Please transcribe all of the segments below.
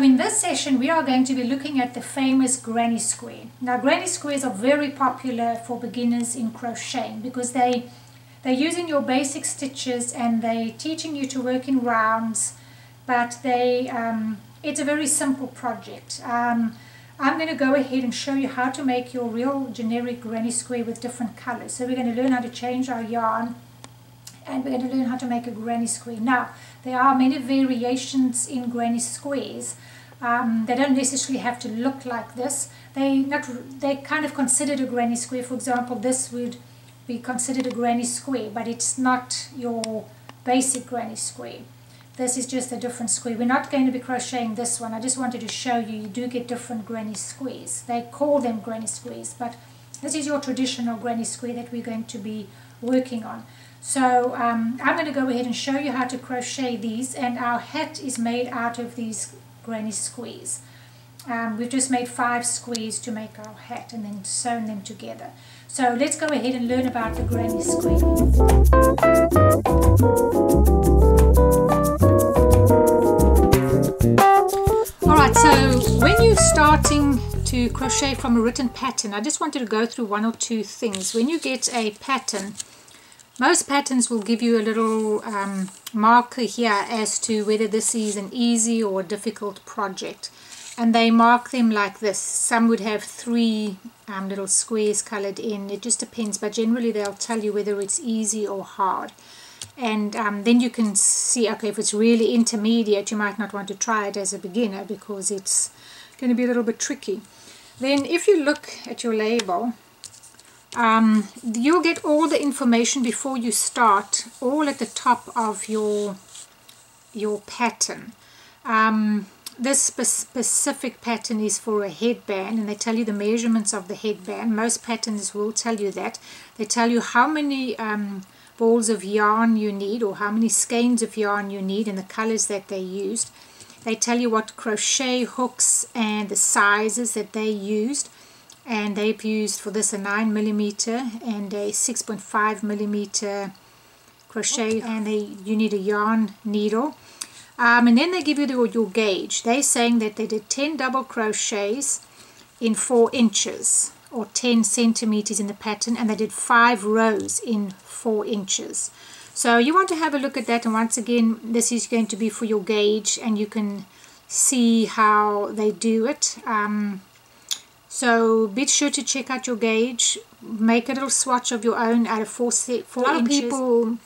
So in this session we are going to be looking at the famous granny square. Now granny squares are very popular for beginners in crocheting because they're using your basic stitches and they're teaching you to work in rounds, but it's a very simple project. I'm going to go ahead and show you how to make your real generic granny square with different colors. So we're going to learn how to change our yarn and we're going to learn how to make a granny square. Now there are many variations in granny squares. They don't necessarily have to look like this. They're kind of considered a granny square. For example, this would be considered a granny square, but it's not your basic granny square. This is just a different square. We're not going to be crocheting this one. I just wanted to show you do get different granny squares. They call them granny squares, but this is your traditional granny square that we're going to be working on. So I'm going to go ahead and show you how to crochet these, and our hat is made out of these granny squares. We've just made 5 squares to make our hat and then sewn them together. So let's go ahead and learn about the granny square. Alright, so when you're starting to crochet from a written pattern, I just wanted to go through one or two things. When you get a pattern, most patterns will give you a little marker here as to whether this is an easy or a difficult project. And they mark them like this. Some would have 3 little squares colored in. It just depends, but generally they'll tell you whether it's easy or hard. And then you can see, okay, if it's really intermediate, you might not want to try it as a beginner because it's going to be a little bit tricky. Then if you look at your label, you'll get all the information before you start, all at the top of your pattern. This specific pattern is for a headband, and they tell you the measurements of the headband. Most patterns will tell you that. They tell you how many balls of yarn you need, or how many skeins of yarn you need, and the colors that they used. They tell you what crochet hooks and the sizes that they used. And they've used for this a 9mm and a 6.5mm crochet, and you need a yarn needle. And then they give you your gauge. They're saying that they did 10 double crochets in 4 inches or 10 centimeters in the pattern, and they did 5 rows in 4 inches. So you want to have a look at that, and once again this is going to be for your gauge, and you can see how they do it. So be sure to check out your gauge. Make a little swatch of your own out of 4 inches. A lot of people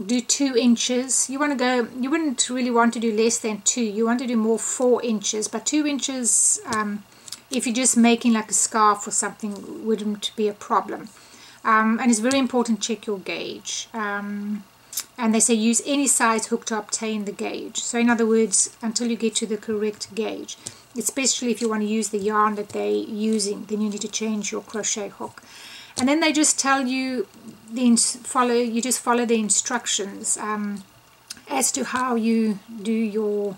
do 2 inches. You wouldn't really want to do less than 2. You want to do more 4 inches. But 2 inches, if you're just making like a scarf or something, wouldn't be a problem. And it's very important to check your gauge. And they say use any size hook to obtain the gauge. So in other words, until you get to the correct gauge. Especially if you want to use the yarn that they're using, then you need to change your crochet hook. And then they just tell you, you just follow the instructions as to how you do your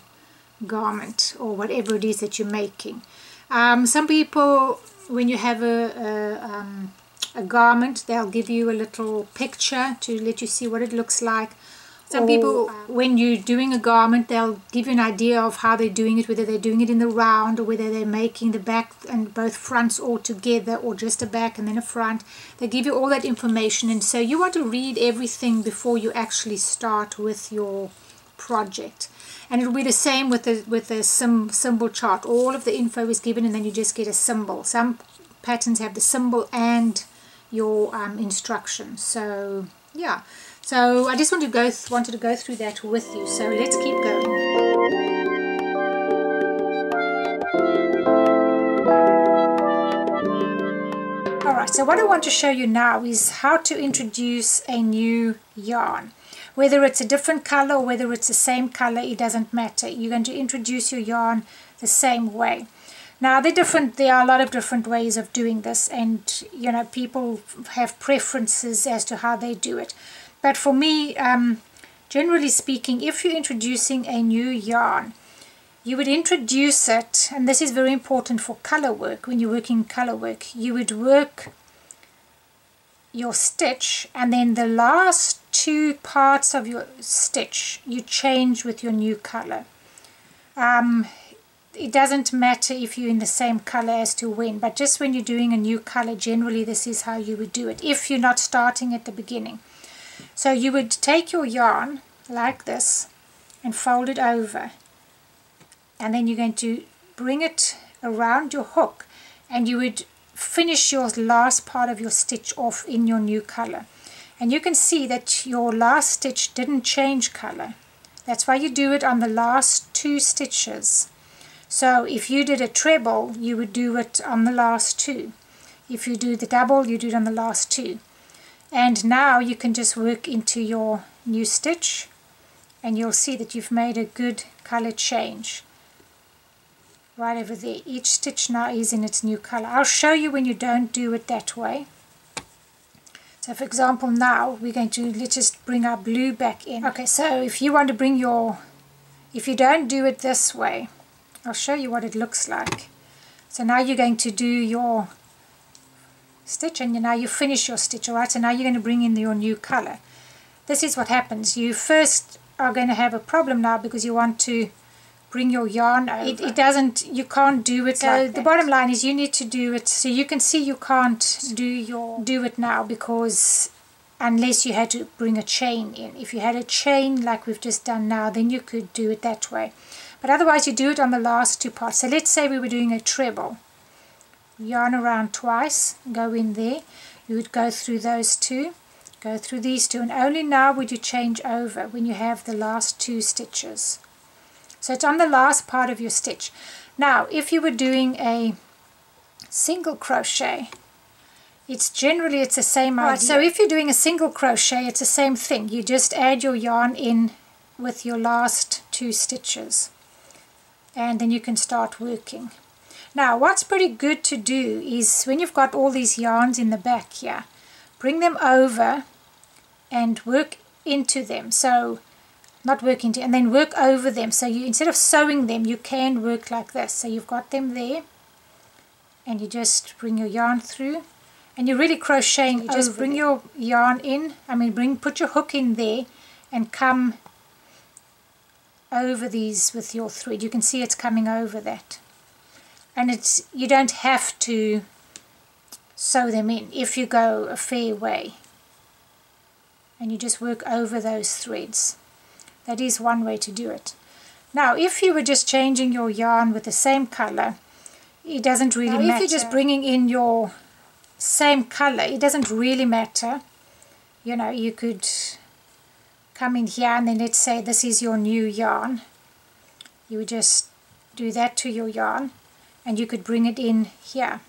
garment or whatever it is that you're making. Some people, when you have a garment, they'll give you a little picture to let you see what it looks like. Some people, when you're doing a garment, they'll give you an idea of how they're doing it, whether they're doing it in the round or whether they're making the back and both fronts all together, or just a back and then a front. They give you all that information, and so you want to read everything before you actually start with your project. And it'll be the same with the symbol chart. All of the info is given, and then you just get a symbol. Some patterns have the symbol and your instructions. So yeah. So I just wanted to go through that with you. So let's keep going. Alright, so what I want to show you now is how to introduce a new yarn. Whether it's a different color or whether it's the same color, it doesn't matter. You're going to introduce your yarn the same way. Now there are a lot of different ways of doing this, and you know, people have preferences as to how they do it. But for me, generally speaking, if you're introducing a new yarn, you would introduce it, and this is very important for color work. When you're working color work, you would work your stitch, and then the last 2 parts of your stitch you change with your new color. it doesn't matter if you're in the same color as to when, but just when you're doing a new color, generally this is how you would do it if you're not starting at the beginning. So you would take your yarn like this and fold it over, and then you're going to bring it around your hook, and you would finish your last part of your stitch off in your new color. And you can see that your last stitch didn't change color. That's why you do it on the last 2 stitches. So if you did a treble, you would do it on the last 2. If you do the double, you do it on the last 2. And now you can just work into your new stitch, and you'll see that you've made a good color change right over there. Each stitch now is in its new color. I'll show you when you don't do it that way. So for example, now we're going to, let's just bring our blue back in. Okay, so if you want to bring your, if you don't do it this way, I'll show you what it looks like. So now you're going to do your stitch, and now you finish your stitch, alright? So now you're going to bring in your new color. This is what happens. You first are going to have a problem now because you want to bring your yarn over. It doesn't, you can't do it. So the bottom line is you need to do it. So you can see you can't do it now, because unless you had to bring a chain in. If you had a chain like we've just done now, then you could do it that way. But otherwise you do it on the last 2 parts. So let's say we were doing a treble. Yarn around twice, go in there. You would go through those 2, go through these 2, and only now would you change over when you have the last 2 stitches. So it's on the last part of your stitch. Now, if you were doing a single crochet, it's the same idea. Right, so if you're doing a single crochet, it's the same thing. You just add your yarn in with your last 2 stitches, and then you can start working. Now, what's pretty good to do is when you've got all these yarns in the back here, bring them over and work into them. So not work into, and then work over them. So you, instead of sewing them, you can work like this. So you've got them there, and you just bring your yarn through, and you're really crocheting. You just bring your yarn in, put your hook in there, and come over these with your thread. You can see it's coming over that. And it's, you don't have to sew them in if you go a fair way. And you just work over those threads. That is one way to do it. Now, if you were just changing your yarn with the same color, it doesn't really matter. If you're just bringing in your same color, it doesn't really matter. You know, you could come in here, and then let's say this is your new yarn. You would just do that to your yarn, and you could bring it in here,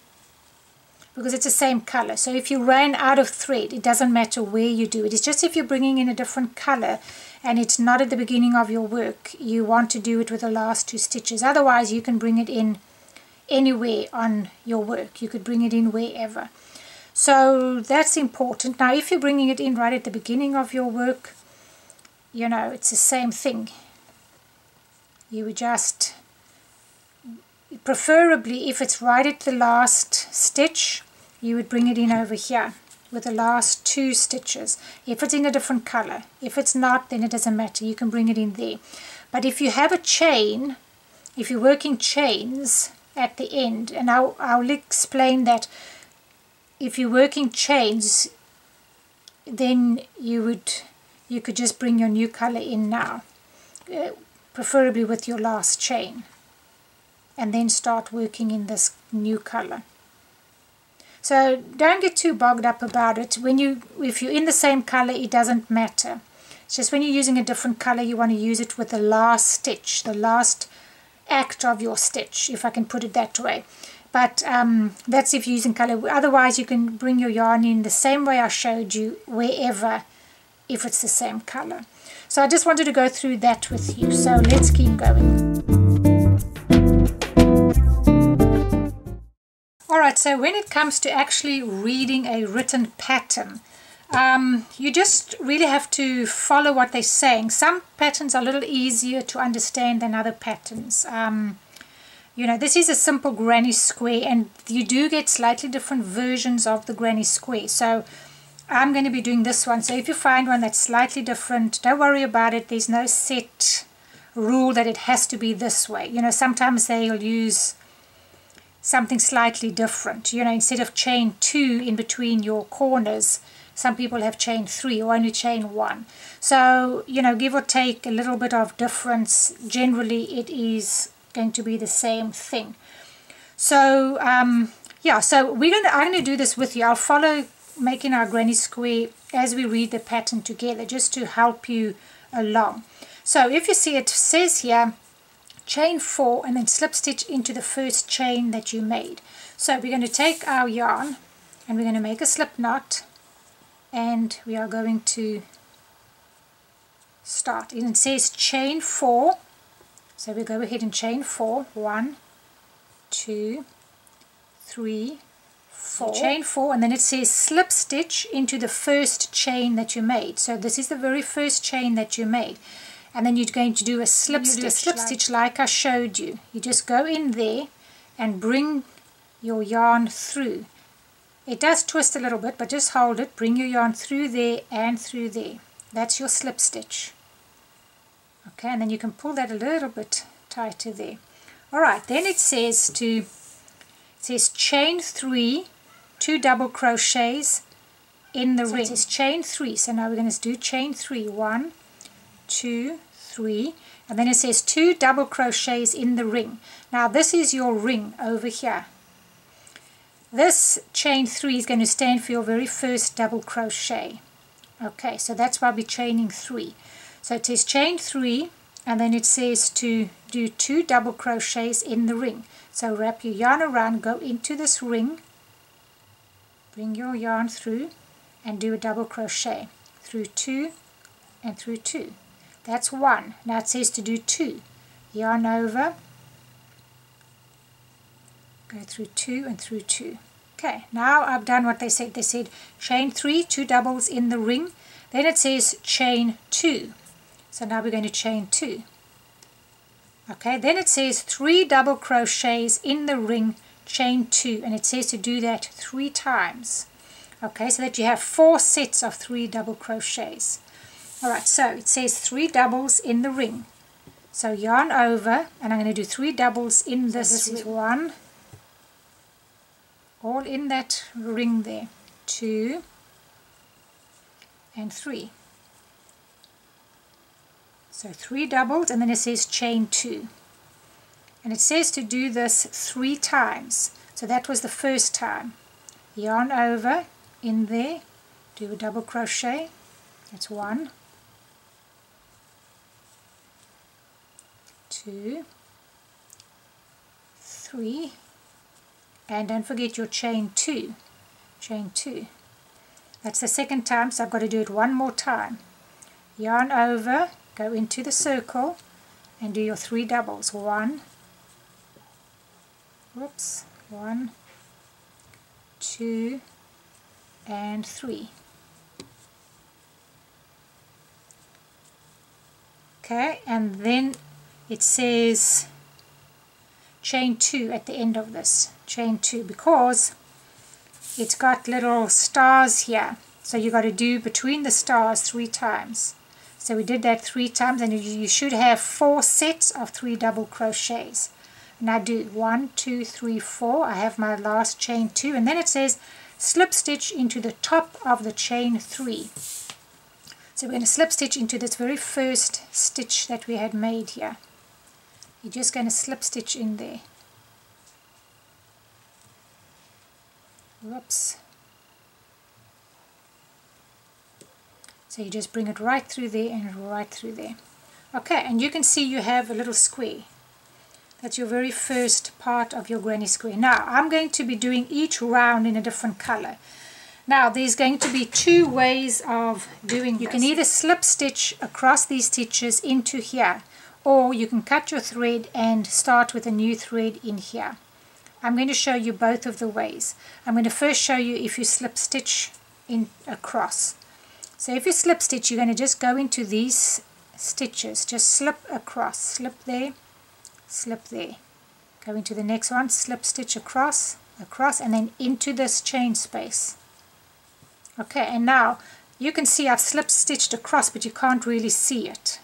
because it's the same color. So if you ran out of thread, it doesn't matter where you do it. It's just if you're bringing in a different color and it's not at the beginning of your work, you want to do it with the last 2 stitches. Otherwise, you can bring it in anywhere on your work. You could bring it in wherever. So that's important. Now, if you're bringing it in right at the beginning of your work, you know, it's the same thing. You would just, preferably if it's right at the last stitch, you would bring it in over here with the last 2 stitches. If it's in a different color, if it's not, then it doesn't matter. You can bring it in there. But if you have a chain, if you're working chains at the end, and I'll explain that. If you're working chains, then you could just bring your new color in now, preferably with your last chain, and then start working in this new color. So don't get too bogged up about it. If you're in the same color, it doesn't matter. It's just when you're using a different color, you want to use it with the last stitch, the last act of your stitch, if I can put it that way. But that's if you're using color. Otherwise, you can bring your yarn in the same way I showed you, wherever, if it's the same color. So I just wanted to go through that with you. So let's keep going. Alright, so when it comes to actually reading a written pattern, you just really have to follow what they're saying. Some patterns are a little easier to understand than other patterns. You know, this is a simple granny square, and you do get slightly different versions of the granny square. So I'm going to be doing this one. So if you find one that's slightly different, don't worry about it. There's no set rule that it has to be this way. You know, sometimes they'll use something slightly different. You know, instead of chain 2 in between your corners, some people have chain 3 or only chain 1. So, you know, give or take a little bit of difference, generally it is going to be the same thing. So, yeah, so I'm going to do this with you. I'll follow making our granny square as we read the pattern together, just to help you along. So if you see, it says here chain 4 and then slip stitch into the first chain that you made. So we're going to take our yarn and we're going to make a slip knot, and we are going to start. And it says chain 4, so we go ahead and chain 4. 1, 2, 3, 4. Chain 4, and then it says slip stitch into the first chain that you made. So this is the very first chain that you made, and then you're going to do a slip stitch like I showed you. You just go in there and bring your yarn through. It does twist a little bit, but just hold it, bring your yarn through there and through there. That's your slip stitch. Okay, and then you can pull that a little bit tighter there. Alright, then it says chain 3, 2 double crochets in the ring. It says chain 3, so now we're going to do chain 3. 1, 2, 3, and then it says 2 double crochets in the ring. Now this is your ring over here. This chain 3 is going to stand for your very first double crochet. Okay, so that's why we're chaining 3. So it says chain 3, and then it says to do 2 double crochets in the ring. So wrap your yarn around, go into this ring, bring your yarn through, and do a double crochet through 2 and through 2. That's 1. Now it says to do 2. Yarn over, go through 2 and through 2. Okay, now I've done what they said. They said chain 3, 2 doubles in the ring. Then it says chain 2. So now we're going to chain 2. Okay, then it says 3 double crochets in the ring, chain 2, and it says to do that 3 times. Okay, so that you have 4 sets of 3 double crochets. Alright, so it says 3 doubles in the ring. So yarn over, and I'm going to do 3 doubles in this. This is 1, all in that ring there, 2 and 3. So 3 doubles, and then it says chain 2. And it says to do this 3 times. So that was the first time. Yarn over, in there, do a double crochet. That's 1, 2, 3, and don't forget your chain 2. Chain 2. That's the second time, so I've got to do it one more time. Yarn over, go into the circle, and do your 3 doubles. 1, 2, and 3. Okay, and then it says chain 2 at the end of this. Chain 2, because it's got little stars here. So you got to do between the stars 3 times. So we did that 3 times, and you should have 4 sets of 3 double crochets. Now do 1, 2, 3, 4. I have my last chain 2, and then it says slip stitch into the top of the chain 3. So we're going to slip stitch into this very first stitch that we had made here. You're just going to slip stitch in there. Whoops. So you just bring it right through there and right through there. Okay, and you can see you have a little square. That's your very first part of your granny square. Now I'm going to be doing each round in a different color. Now there's going to be 2 ways of doing this. You can either slip stitch across these stitches into here, or you can cut your thread and start with a new thread in here. I'm going to show you both of the ways. I'm going to first show you if you slip stitch in across. So if you slip stitch, you're going to just go into these stitches, just slip across, slip there, go into the next one, slip stitch across, and then into this chain space. Okay, and now you can see I've slip stitched across, but you can't really see it.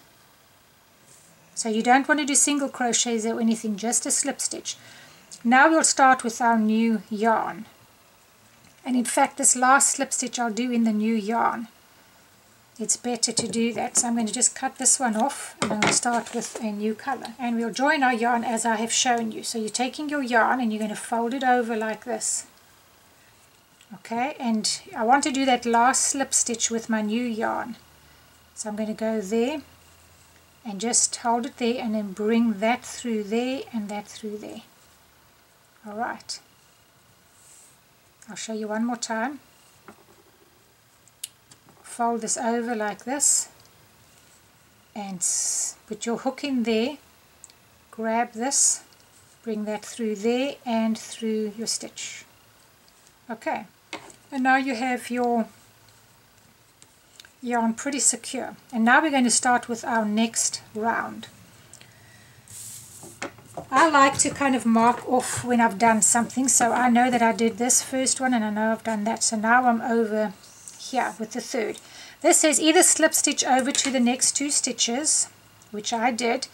So you don't want to do single crochets or anything, just a slip stitch. Now we'll start with our new yarn. And in fact, this last slip stitch I'll do in the new yarn. It's better to do that. So I'm going to just cut this one off and I'll start with a new color. And we'll join our yarn as I have shown you. So you're taking your yarn and you're going to fold it over like this. Okay, and I want to do that last slip stitch with my new yarn. So I'm going to go there and just hold it there and then bring that through there and that through there. Alright, I'll show you one more time. Fold this over like this and put your hook in there, grab this, bring that through there and through your stitch. Okay, and now you have your yarn pretty secure. And now we're going to start with our next round. I like to kind of mark off when I've done something, so I know that I did this first one and I know I've done that. So now I'm over here with the third. This says either slip stitch over to the next 2 stitches, which I did,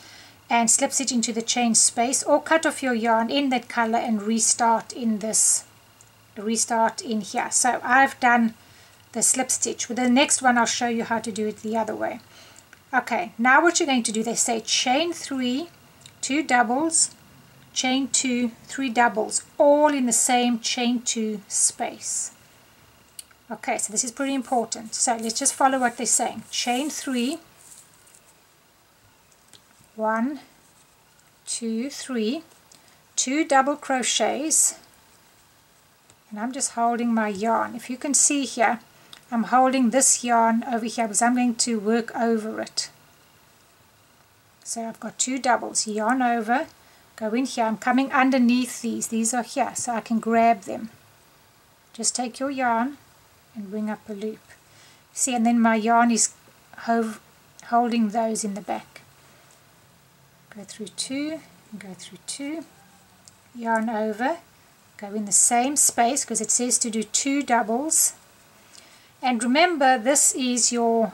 and slip stitch into the chain space, or cut off your yarn in that color and restart in this, restart in here. So I've done the slip stitch. With the next one I'll show you how to do it the other way. Okay, now what you're going to do, they say chain 3, 2 doubles, chain 2, 3 doubles, all in the same chain 2 space. Okay, so this is pretty important. So let's just follow what they're saying. Chain 3, 1, 2, 3, 2 double crochets, and I'm just holding my yarn. If you can see here, I'm holding this yarn over here because I'm going to work over it. So I've got 2 doubles, yarn over, go in here. I'm coming underneath these are here, so I can grab them. Just take your yarn and bring up a loop. See, and then my yarn is holding those in the back. Go through 2, and go through 2, yarn over, go in the same space because it says to do 2 doubles. And remember, this is your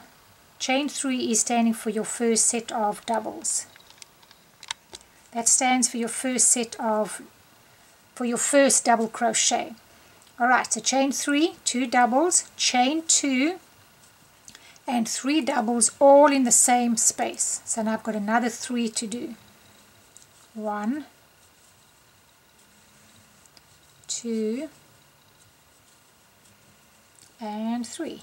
chain 3 is standing for your first set of doubles. That stands for your first set of, for your first double crochet. Alright, so chain 3, 2 doubles, chain 2, and 3 doubles all in the same space. So now I've got another 3 to do. 1, 2, and 3.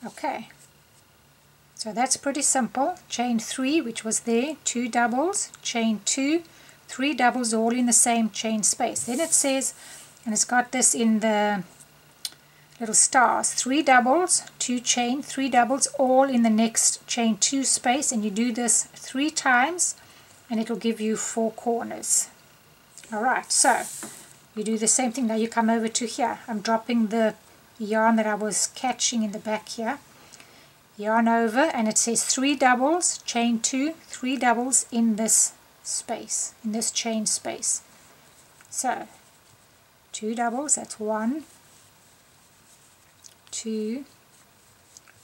Okay, so that's pretty simple. Chain 3, which was there, 2 doubles, chain 2, 3 doubles all in the same chain space. Then it says, and it's got this in the little stars, 3 doubles, 2 chain, 3 doubles all in the next chain 2 space, and you do this 3 times and it will give you 4 corners. Alright, so you do the same thing. Now you come over to here. I'm dropping the yarn that I was catching in the back here. Yarn over, and it says 3 doubles, chain 2, 3 doubles in this space, in this chain space. So 2 doubles, that's 1, 2,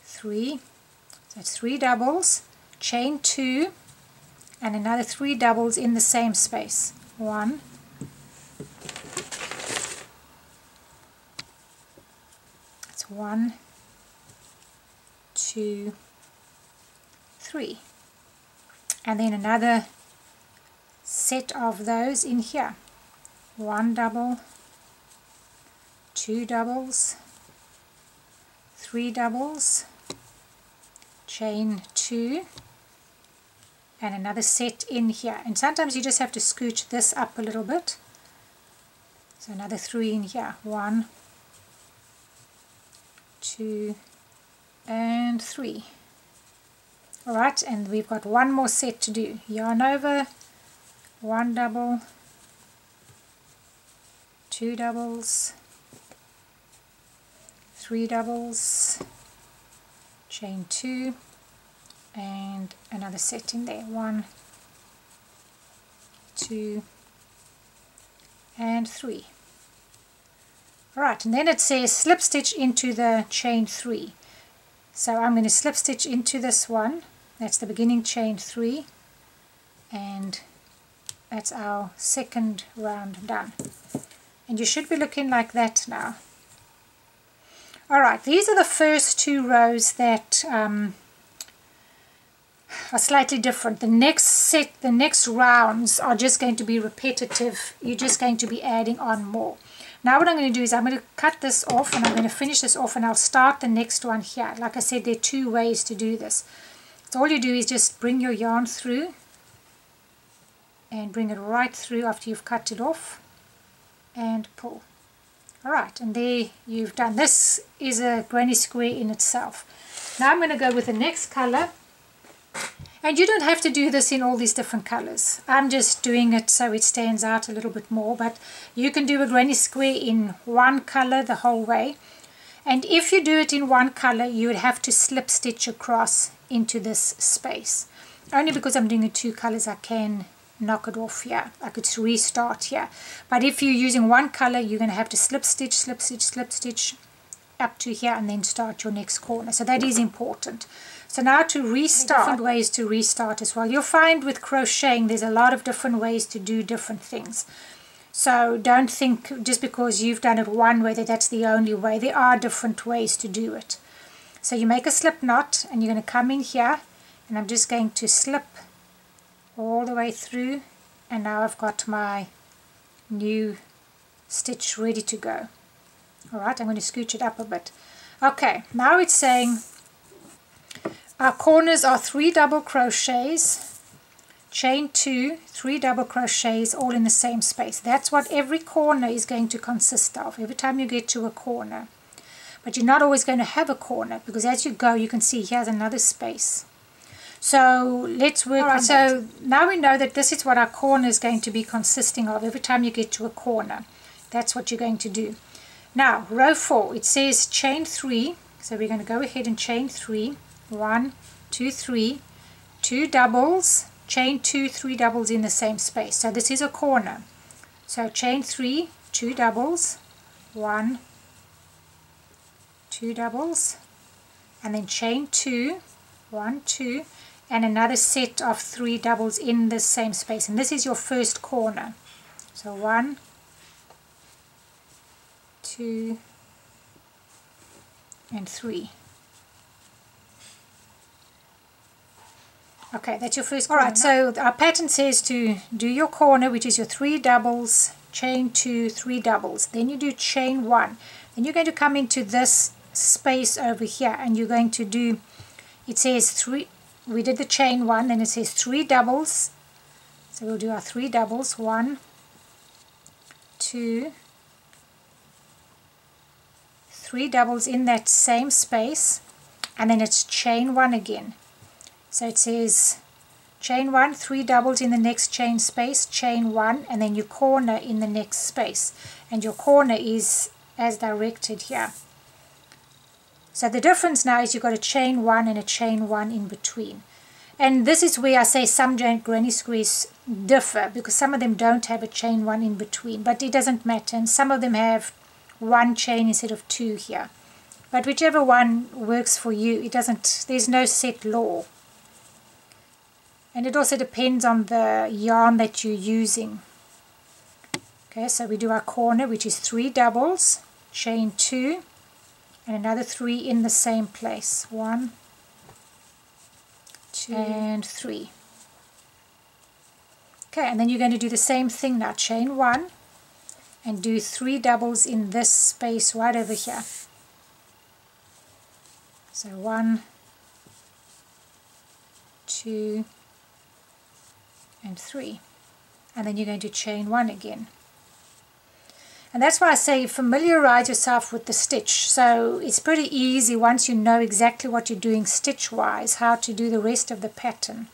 3, so that's 3 doubles, chain 2, and another 3 doubles in the same space. 1, 1, 2, 3, and then another set of those in here. 1 double, 2 doubles, 3 doubles, chain 2, and another set in here. And sometimes you just have to scooch this up a little bit. So another 3 in here. 1, 2, and 3. Alright, and we've got one more set to do. Yarn over, 1 double, 2 doubles, 3 doubles, chain 2, and another set in there. 1, 2, and 3. Alright, and then it says slip stitch into the chain 3. So I'm going to slip stitch into this one. That's the beginning chain 3, and that's our second round done. And you should be looking like that now. Alright, these are the first 2 rows that are slightly different. The next rounds are just going to be repetitive. You're just going to be adding on more. Now what I'm going to do is I'm going to cut this off, and I'm going to finish this off, and I'll start the next one here. Like I said, there are 2 ways to do this. So all you do is just bring your yarn through and bring it right through after you've cut it off and pull. Alright, and there you've done. This is a granny square in itself. Now I'm going to go with the next color. And you don't have to do this in all these different colors. I'm just doing it so it stands out a little bit more, but you can do a granny square in one color the whole way. And if you do it in one color, you would have to slip stitch across into this space. Only because I'm doing it 2 colors, I can knock it off here. I could restart here. But if you're using one color, you're going to have to slip stitch, slip stitch, slip stitch up to here, and then start your next corner. So that is important. So now to restart, different ways to restart as well. You'll find with crocheting there's a lot of different ways to do different things. So don't think just because you've done it one way that that's the only way. There are different ways to do it. So you make a slip knot, and you're going to come in here, and I'm just going to slip all the way through, and now I've got my new stitch ready to go. Alright, I'm going to scooch it up a bit. Okay, now it's saying our corners are 3 double crochets, chain 2, 3 double crochets, all in the same space. That's what every corner is going to consist of, every time you get to a corner. But you're not always going to have a corner, because as you go you can see here's another space. So let's work on that. So now we know that this is what our corner is going to be consisting of every time you get to a corner. That's what you're going to do. Now row 4, it says chain 3, so we're going to go ahead and chain 3. 1, 2, 3, 2 doubles, chain 2, 3 doubles in the same space. So this is a corner. So chain 3, 2 doubles, 1, 2 doubles, and then chain 2, 1, 2, and another set of 3 doubles in the same space. And this is your first corner. So 1, 2, and 3. Okay, that's your first corner. Alright, so our pattern says to do your corner, which is your 3 doubles, chain 2, 3 doubles. Then you do chain 1. Then you're going to come into this space over here, and you're going to do, it says 3, we did the chain 1, then it says 3 doubles. So we'll do our 3 doubles, 1, 2, 3 doubles in that same space, and then it's chain 1 again. So it says chain 1, 3 doubles in the next chain space, chain 1, and then you corner in the next space. And your corner is as directed here. So the difference now is you've got a chain 1 and a chain 1 in between. And this is where I say some granny squares differ, because some of them don't have a chain 1 in between, but it doesn't matter. And some of them have 1 chain instead of 2 here. But whichever one works for you, it doesn't, there's no set law. And it also depends on the yarn that you're using. Okay, so we do our corner, which is 3 doubles, chain 2, and another 3 in the same place. 1, 2, and 3. Okay, and then you're going to do the same thing now. Chain 1, and do 3 doubles in this space right over here. So 1, 2, and 3, and then you're going to chain 1 again. And that's why I say familiarize yourself with the stitch. So it's pretty easy once you know exactly what you're doing stitch wise, how to do the rest of the pattern.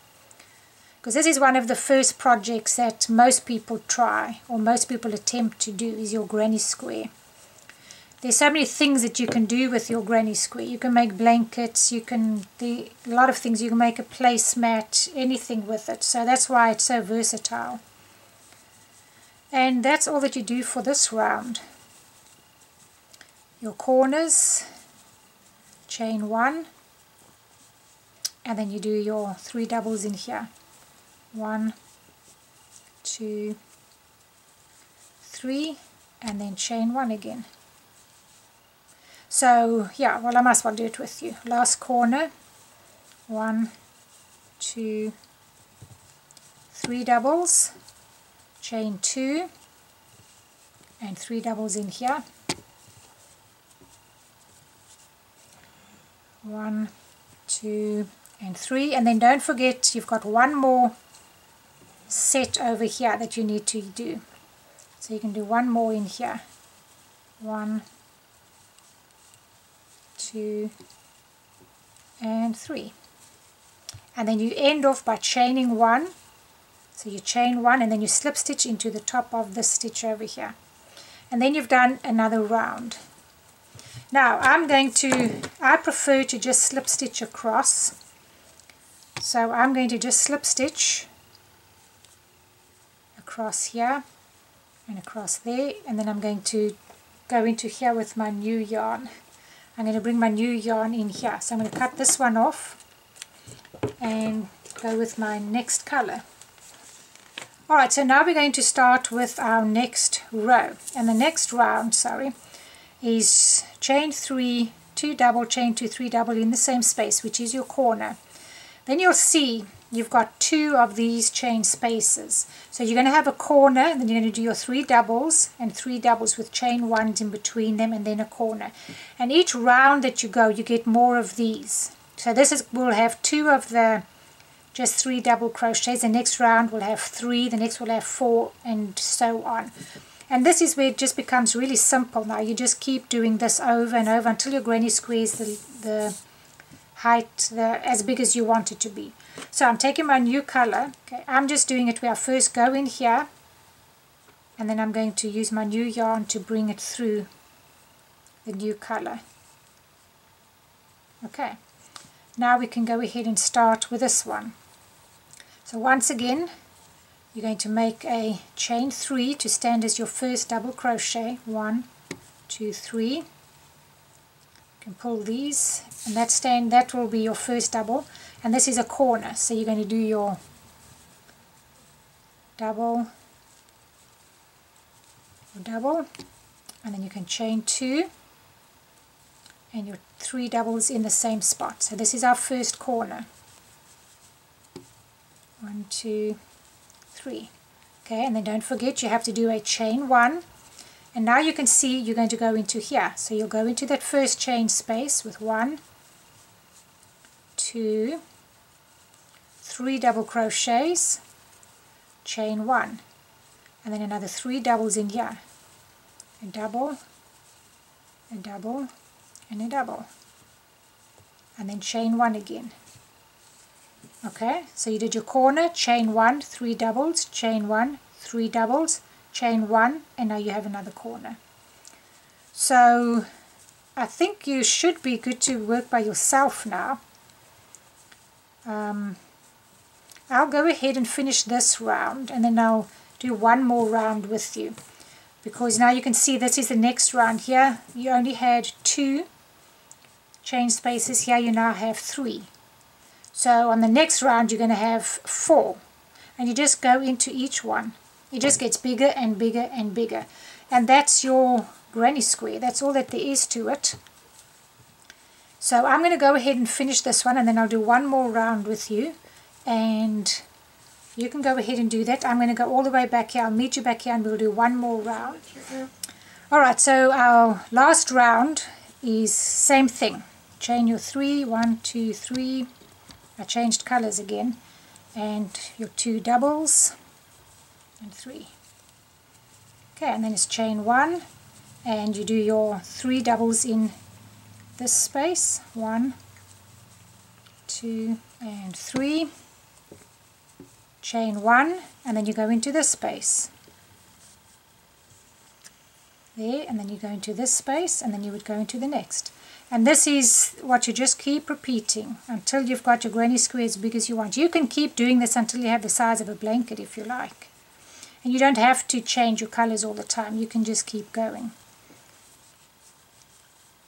Because this is one of the first projects that most people try, or most people attempt to do, is your granny square. There's so many things that you can do with your granny square. You can make blankets, you can do a lot of things. You can make a placemat, anything with it. So that's why it's so versatile. And that's all that you do for this round. Your corners, chain 1, and then you do your 3 doubles in here. 1, 2, 3, and then chain 1 again. So yeah, well, I must well do it with you. Last corner, 1, 2, 3 doubles, chain 2, and 3 doubles in here. 1, 2, and 3, and then don't forget you've got one more set over here that you need to do. So you can do one more in here. 1, 2, and 3. And then you end off by chaining 1. So you chain 1 and then you slip stitch into the top of this stitch over here. And then you've done another round. Now I prefer to just slip stitch across. So I'm going to just slip stitch across here and across there, and then I'm going to go into here with my new yarn. I'm going to bring my new yarn in here. So I'm going to cut this one off and go with my next color. Alright, so now we're going to start with our next row. And the next round, is chain 3, 2 double, chain 2, 3 double in the same space, which is your corner. Then you'll see you've got 2 of these chain spaces. So you're going to have a corner, and then you're going to do your 3 doubles and 3 doubles with chain 1s in between them, and then a corner. And each round that you go, you get more of these. So we'll have 2 of the just 3 double crochets. The next round will have 3, the next will have 4, and so on. And this is where it just becomes really simple now. You just keep doing this over and over until your granny square is the height as big as you want it to be. So I'm taking my new color. Okay, I'm just doing it where I first go in here, and then I'm going to use my new yarn to bring it through the new color. Okay, now we can go ahead and start with this one. So once again, you're going to make a chain 3 to stand as your first double crochet. 1, 2, 3. You can pull these, and that will be your first double. And this is a corner, so you're going to do your double, and then you can chain 2 and your 3 doubles in the same spot. So this is our first corner. 1, 2, 3. Okay, and then don't forget you have to do a chain 1, and now you can see you're going to go into here. So you'll go into that first chain space with 1, 2, 3 double crochets, chain 1, and then another 3 doubles in here, a double, a double, and a double, and then chain 1 again. Okay, so you did your corner, chain 1, 3 doubles, chain 1, 3 doubles, chain 1, and now you have another corner. So I think you should be good to work by yourself now. I'll go ahead and finish this round, and then I'll do one more round with you, because now you can see this is the next round. Here you only had 2 chain spaces, here you now have 3. So on the next round you're going to have 4, and you just go into each one. It just gets bigger and bigger and bigger, and that's your granny square. That's all that there is to it. So I'm going to go ahead and finish this one, and then I'll do one more round with you, and you can go ahead and do that. I'm going to go all the way back here. I'll meet you back here and we'll do one more round. Alright, so our last round is same thing. Chain your 3, 1, 2, 3. I changed colors again, and your 2 doubles and 3. Okay, and then it's chain 1, and you do your 3 doubles in this space. 1, 2, and 3. Chain 1, and then you go into this space. There, and then you go into this space, and then you would go into the next. And this is what you just keep repeating until you've got your granny square as big as you want. You can keep doing this until you have the size of a blanket if you like. And you don't have to change your colors all the time. You can just keep going.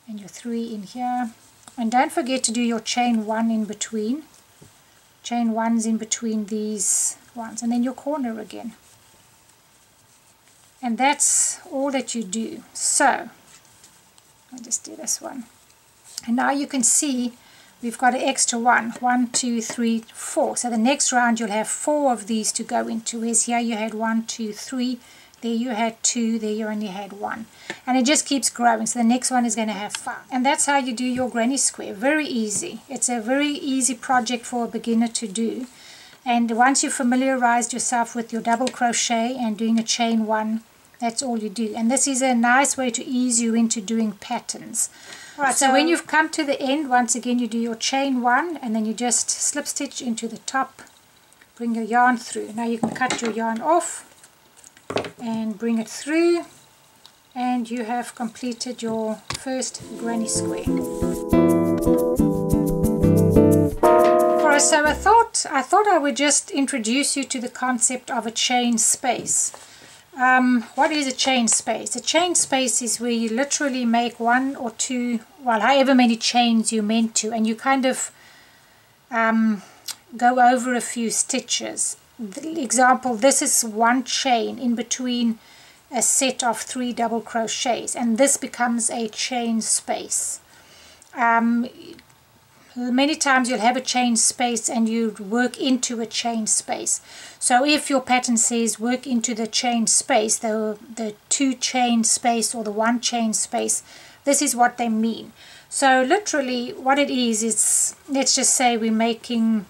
And your 3 in here. And don't forget to do your chain 1 in between. chain ones in between these ones, and then your corner again. And that's all that you do. So I'll just do this one, and now you can see we've got an extra one. 1, 2, 3, 4. So the next round you'll have 4 of these to go into. Whereas here you had 1, 2, 3. There you had 2, there you only had 1. And it just keeps growing. So the next one is going to have 5. And that's how you do your granny square. Very easy. It's a very easy project for a beginner to do. And once you've familiarized yourself with your double crochet and doing a chain 1, that's all you do. And this is a nice way to ease you into doing patterns. Alright, so when you've come to the end, once again you do your chain 1 and then you just slip stitch into the top, bring your yarn through. Now you can cut your yarn off and bring it through, and you have completed your first granny square. Alright, so I thought I would just introduce you to the concept of a chain space. What is a chain space? A chain space is where you literally make 1 or 2, well, however many chains you're meant to, and you kind of go over a few stitches. The example, this is 1 chain in between a set of 3 double crochets, and this becomes a chain space. Many times you'll have a chain space and you work into a chain space. So if your pattern says work into the chain space, the 2 chain space or the 1 chain space, this is what they mean. So literally what it is, let's just say we're making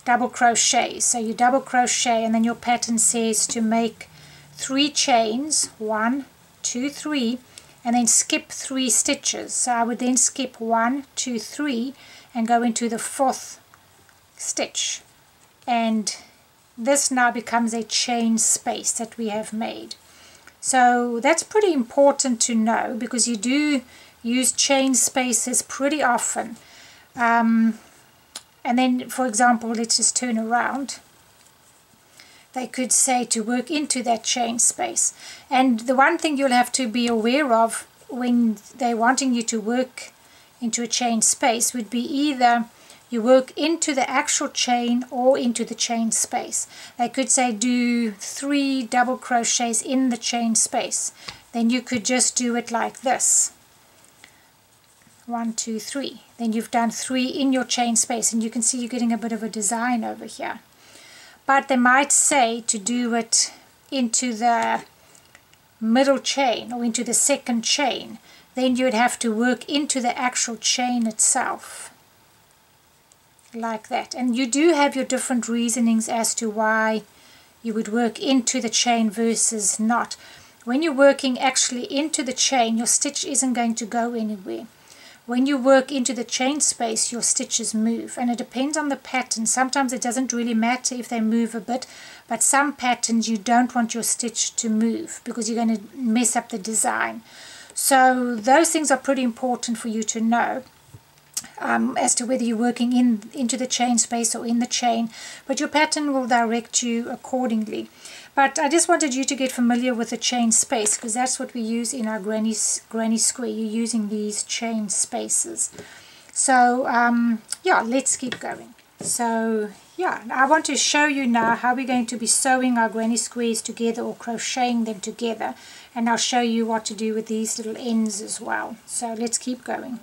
double crochets. So you double crochet and then your pattern says to make 3 chains, 1, 2, 3, and then skip 3 stitches. So I would then skip 1, 2, 3 and go into the 4th stitch, and this now becomes a chain space that we have made. So that's pretty important to know, because you do use chain spaces pretty often. And then, for example, let's just turn around. They could say to work into that chain space. And the one thing you'll have to be aware of when they're wanting you to work into a chain space would be either you work into the actual chain or into the chain space. They could say do 3 double crochets in the chain space. Then you could just do it like this. 1, 2, 3. Then you've done 3 in your chain space, and you can see you're getting a bit of a design over here. But they might say to do it into the middle chain or into the 2nd chain. Then you would have to work into the actual chain itself, like that. And you do have your different reasonings as to why you would work into the chain versus not. When you're working actually into the chain, your stitch isn't going to go anywhere. When you work into the chain space, your stitches move, and it depends on the pattern. Sometimes it doesn't really matter if they move a bit, but some patterns you don't want your stitch to move because you're going to mess up the design. So those things are pretty important for you to know as to whether you're working into the chain space or in the chain, but your pattern will direct you accordingly. But I just wanted you to get familiar with the chain space, because that's what we use in our granny square. You're using these chain spaces. So yeah, let's keep going. So yeah, I want to show you now how we're going to be sewing our granny squares together or crocheting them together, and I'll show you what to do with these little ends as well. So let's keep going.